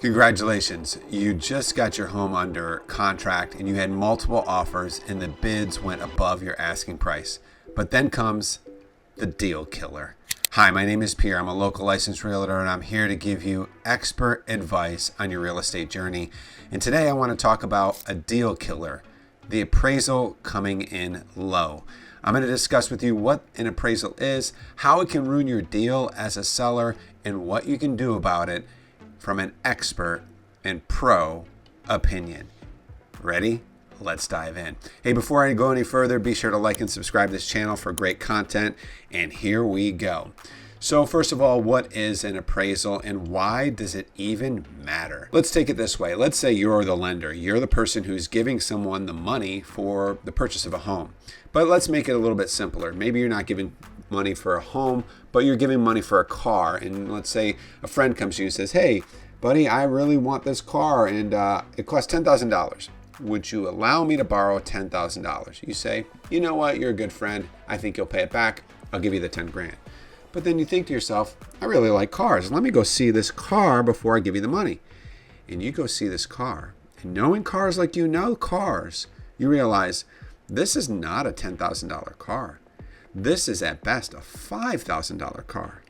Congratulations, you just got your home under contract and you had multiple offers and the bids went above your asking price. But then comes the deal killer. Hi, my name is Pierre. I'm a local licensed realtor and I'm here to give you expert advice on your real estate journey. And today I want to talk about a deal killer, the appraisal coming in low. I'm going to discuss with you what an appraisal is, how it can ruin your deal as a seller, and what you can do about it from an expert and pro opinion. Ready? Let's dive in. Hey, before I go any further, be sure to like and subscribe to this channel for great content. And here we go. So first of all, what is an appraisal and why does it even matter? Let's take it this way. Let's say you're the lender. You're the person who's giving someone the money for the purchase of a home. But let's make it a little bit simpler. Maybe you're not giving money for a home, but you're giving money for a car. And let's say a friend comes to you and says, hey, buddy, I really want this car and it costs $10,000. Would you allow me to borrow $10,000? You say, you know what? You're a good friend. I think you'll pay it back. I'll give you the 10 grand. But then you think to yourself, I really like cars. Let me go see this car before I give you the money. And you go see this car. And knowing cars like you know cars, you realize this is not a $10,000 car. This is at best a $5,000 car.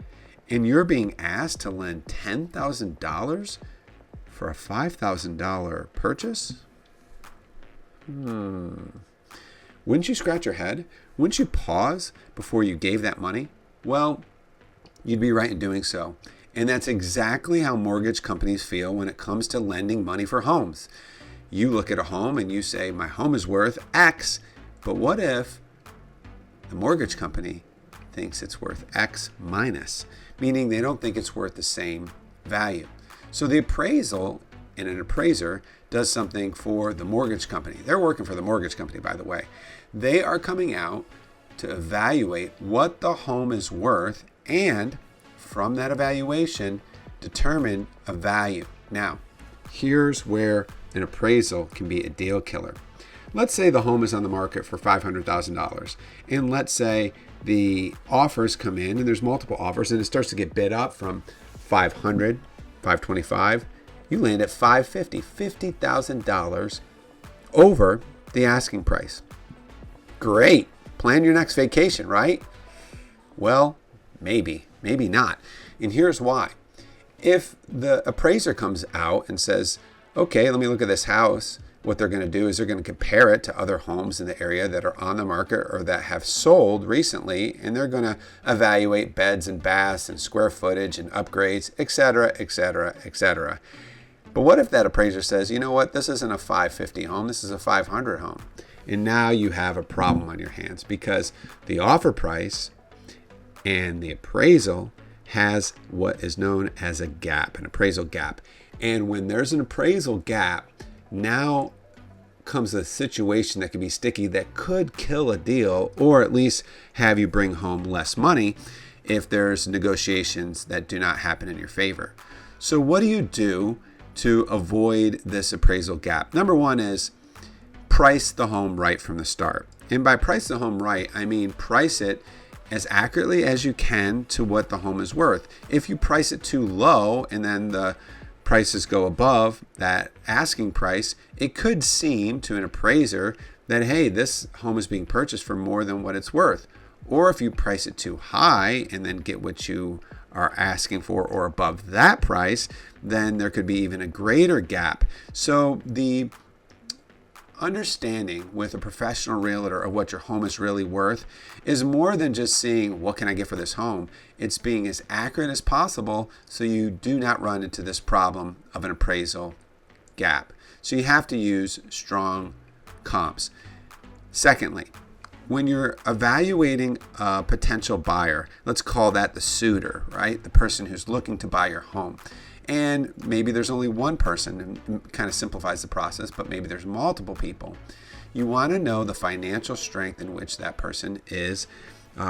And you're being asked to lend $10,000 for a $5,000 purchase? Wouldn't you scratch your head? Wouldn't you pause before you gave that money? Well, you'd be right in doing so. And that's exactly how mortgage companies feel when it comes to lending money for homes. You look at a home and you say, my home is worth X, but what if the mortgage company thinks it's worth X minus, meaning they don't think it's worth the same value. So the appraisal and an appraiser does something for the mortgage company. They're working for the mortgage company, by the way. They are coming out to evaluate what the home is worth and from that evaluation, determine a value. Now, here's where an appraisal can be a deal killer. Let's say the home is on the market for $500,000. And let's say the offers come in and there's multiple offers and it starts to get bid up from $500, $525. You land at $550, $50,000 over the asking price. Great. Plan your next vacation, right? Well, maybe not. And here's why. If the appraiser comes out and says, okay, let me look at this house, what they're going to do is they're going to compare it to other homes in the area that are on the market or that have sold recently, and they're going to evaluate beds and baths and square footage and upgrades, etc., etc., etc. But what if that appraiser says, you know what, this isn't a 550 home, this is a 500 home. And now you have a problem on your hands because the offer price and the appraisal has what is known as a gap, an appraisal gap. And when there's an appraisal gap, now comes a situation that can be sticky that could kill a deal or at least have you bring home less money if there's negotiations that do not happen in your favor. So what do you do to avoid this appraisal gap? Number one is price the home right from the start. And by price the home right, I mean price it as accurately as you can to what the home is worth. If you price it too low and then the prices go above that asking price, it could seem to an appraiser that, hey, this home is being purchased for more than what it's worth. Or if you price it too high and then get what you are asking for or above that price, then there could be even a greater gap. So the understanding with a professional realtor of what your home is really worth is more than just seeing what can I get for this home. It's being as accurate as possible so you do not run into this problem of an appraisal gap. So you have to use strong comps. Secondly, when you're evaluating a potential buyer, let's call that the suitor, right? The person who's looking to buy your home. And maybe there's only one person, and it kind of simplifies the process, but maybe there's multiple people. You want to know the financial strength in which that person is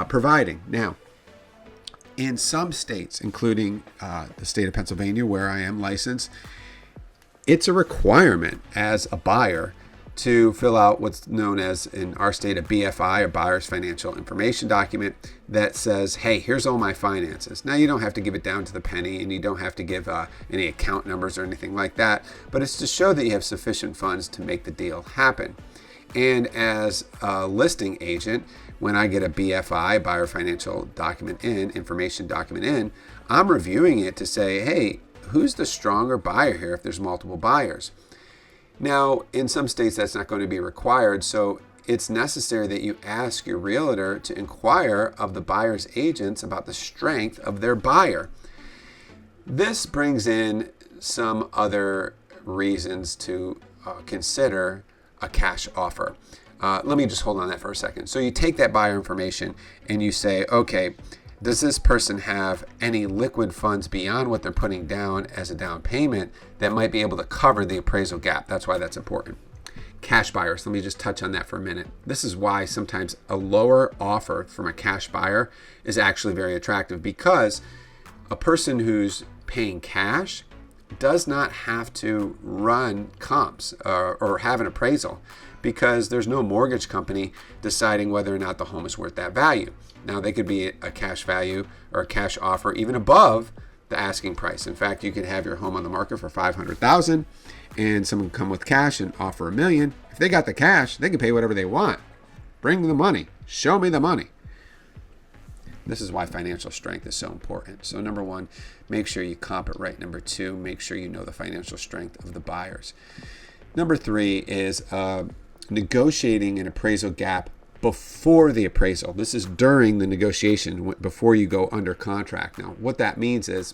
providing. Now, in some states, including the state of Pennsylvania, where I am licensed, it's a requirement as a buyer to fill out what's known as, in our state, a BFI, a buyer's financial information document, that says, hey, here's all my finances. Now, you don't have to give it down to the penny, and you don't have to give any account numbers or anything like that, but it's to show that you have sufficient funds to make the deal happen. And as a listing agent, when I get a BFI, buyer financial document in, information document in, I'm reviewing it to say, hey, who's the stronger buyer here if there's multiple buyers? Now, in some states, that's not going to be required, so it's necessary that you ask your realtor to inquire of the buyer's agents about the strength of their buyer. This brings in some other reasons to consider a cash offer. Let me just hold on that for a second. So you take that buyer information and you say, okay, does this person have any liquid funds beyond what they're putting down as a down payment that might be able to cover the appraisal gap? That's why that's important. Cash buyers, let me just touch on that for a minute. This is why sometimes a lower offer from a cash buyer is actually very attractive, because a person who's paying cash does not have to run comps or have an appraisal, because there's no mortgage company deciding whether or not the home is worth that value. Now, they could be a cash value or a cash offer even above the asking price. In fact, you could have your home on the market for $500,000 and someone come with cash and offer $1 million. If they got the cash, they can pay whatever they want. Bring the money. Show me the money. This is why financial strength is so important. So number one, make sure you comp it right. Number two, make sure you know the financial strength of the buyers. Number three is negotiating an appraisal gap before the appraisal. This is during the negotiation, before you go under contract. Now, what that means is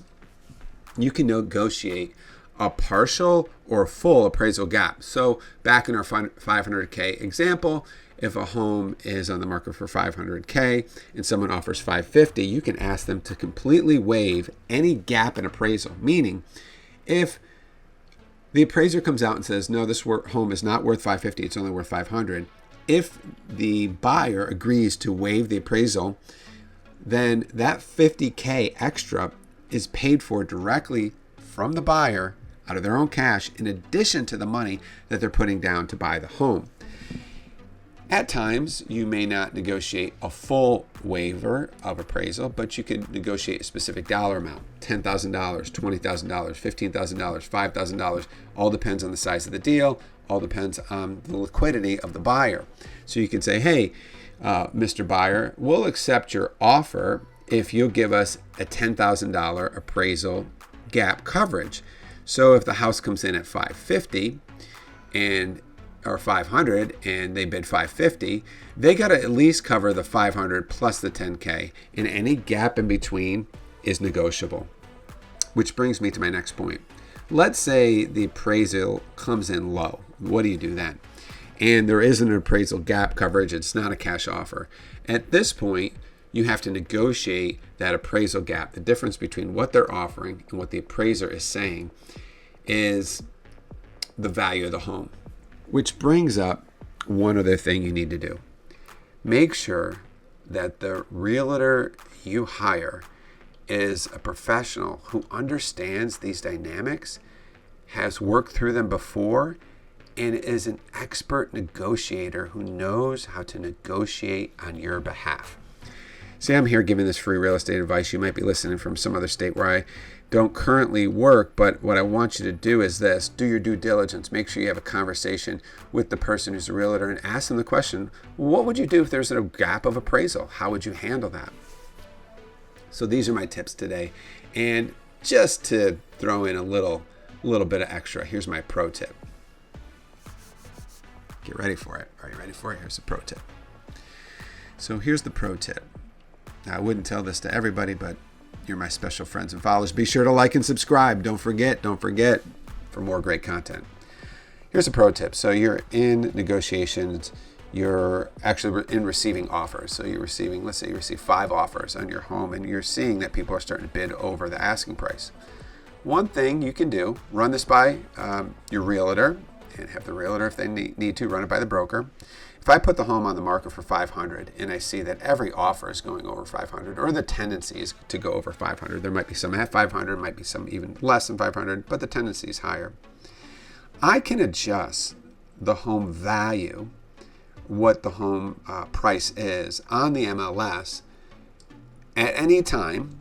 you can negotiate a partial or full appraisal gap. So back in our $500K example, if a home is on the market for $500K and someone offers $550, you can ask them to completely waive any gap in appraisal. Meaning, if the appraiser comes out and says, no, this home is not worth $550, it's only worth $500. If the buyer agrees to waive the appraisal, then that $50K extra is paid for directly from the buyer out of their own cash, in addition to the money that they're putting down to buy the home. At times, you may not negotiate a full waiver of appraisal, but you can negotiate a specific dollar amount, $10,000, $20,000, $15,000, $5,000. All depends on the size of the deal. All depends on the liquidity of the buyer. So you can say, hey, Mr. Buyer, we'll accept your offer if you'll give us a $10,000 appraisal gap coverage. So if the house comes in at $550 or $500 and they bid $550, they got to at least cover the $500 plus the $10K, and any gap in between is negotiable. Which brings me to my next point. Let's say the appraisal comes in low. What do you do then? And there isn't an appraisal gap coverage. It's not a cash offer. At this point, you have to negotiate that appraisal gap. The difference between what they're offering and what the appraiser is saying is the value of the home. Which brings up one other thing you need to do. Make sure that the realtor you hire is a professional who understands these dynamics, has worked through them before, and is an expert negotiator who knows how to negotiate on your behalf. See, I'm here giving this free real estate advice. You might be listening from some other state where I don't currently work, but what I want you to do is this. Do your due diligence. Make sure you have a conversation with the person who's a realtor and ask them the question, what would you do if there's a gap of appraisal? How would you handle that? So these are my tips today. And just to throw in a little bit of extra, here's my pro tip. Get ready for it. Are you ready for it? Here's the pro tip. So here's the pro tip. Now, I wouldn't tell this to everybody, but you're my special friends and followers. Be sure to like and subscribe. Don't forget for more great content. Here's a pro tip. So you're in negotiations. You're actually in receiving offers. So you're receiving, let's say you receive 5 offers on your home, and you're seeing that people are starting to bid over the asking price. One thing you can do, run this by your realtor, and have the realtor, if they need to, run it by the broker. If I put the home on the market for $500 and I see that every offer is going over $500, or the tendency is to go over $500, there might be some at $500, might be some even less than $500, but the tendency is higher. I can adjust the home value, what the home price is on the MLS at any time.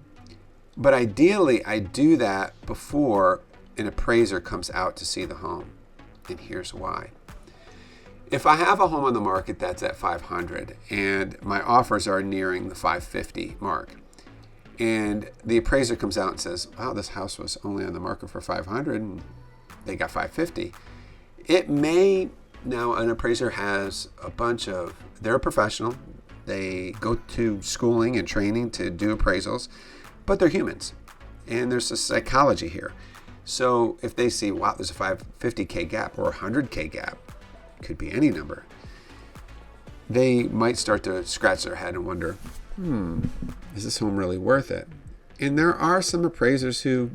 But ideally, I do that before an appraiser comes out to see the home. And here's why. If I have a home on the market that's at 500 and my offers are nearing the 550 mark, and the appraiser comes out and says, wow, this house was only on the market for 500 and they got 550. It may, now an appraiser has they're a professional. They go to schooling and training to do appraisals, but they're humans. And there's a psychology here. So if they see, wow, there's a 550K gap or a 100K gap, could be any number, they might start to scratch their head and wonder, is this home really worth it? And there are some appraisers who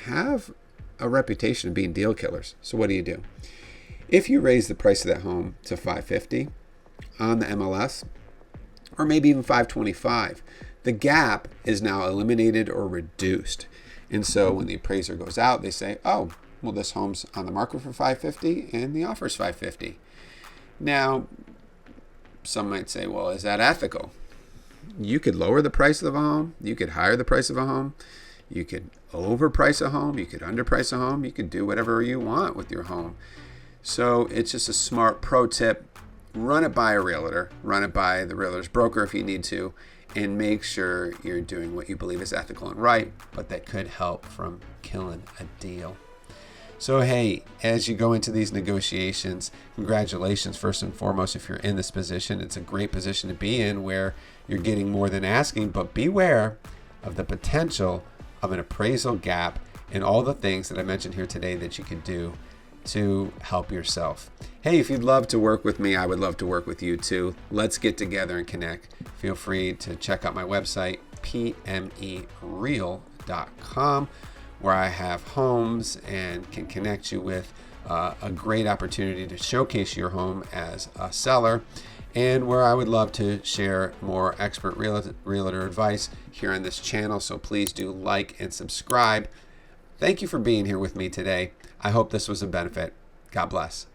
have a reputation of being deal killers. So what do? If you raise the price of that home to 550 on the MLS, or maybe even 525, the gap is now eliminated or reduced. And so when the appraiser goes out, they say, oh, well, this home's on the market for 550 and the offer's 550. Now, some might say, well, is that ethical? You could lower the price of a home. You could higher the price of a home. You could overprice a home. You could underprice a home. You could do whatever you want with your home. So it's just a smart pro tip. Run it by a realtor. Run it by the realtor's broker if you need to. And make sure you're doing what you believe is ethical and right, but that could help from killing a deal. So, hey, as you go into these negotiations, congratulations first and foremost if you're in this position. It's a great position to be in where you're getting more than asking, but beware of the potential of an appraisal gap and all the things that I mentioned here today that you could do to help yourself. Hey, if you'd love to work with me, I would love to work with you too. Let's get together and connect. Feel free to check out my website, pmereal.com, where I have homes and can connect you with a great opportunity to showcase your home as a seller, and where I would love to share more expert realtor advice here on this channel. So please do like and subscribe. Thank you for being here with me today. I hope this was a benefit. God bless.